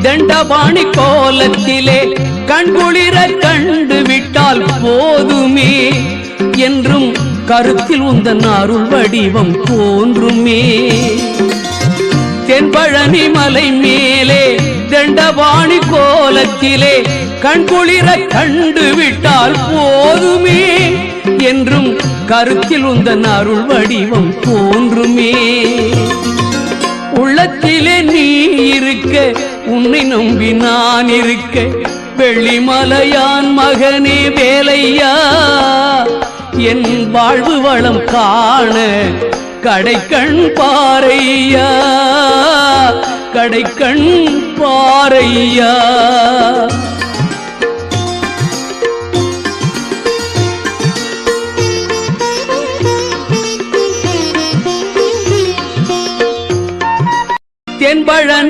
தண்டபாணி கோலத்திலே கண்குளிர கண்டுவிட்டால் போதுமே என்றும் கருத்தில் உந்தன் அருள் வடிவம் தோன்றுமே. தென்பழனி மலை மேலே தண்டபாணி கோலத்திலே கண்குளிர கண்டுவிட்டால் போதுமே என்றும் கருத்தில் உந்தன் அருள் வடிவம் தோன்றுமே. உள்ளத்திலே நீ இருக்க உன்னை நம்பி நான் இருக்க வெள்ளிமலையான் மகனே வேலையா என் வாழ்வு வளம் காண கடைக்கண் பாரையா கடைக்கண் பாரையா. தென்பழனி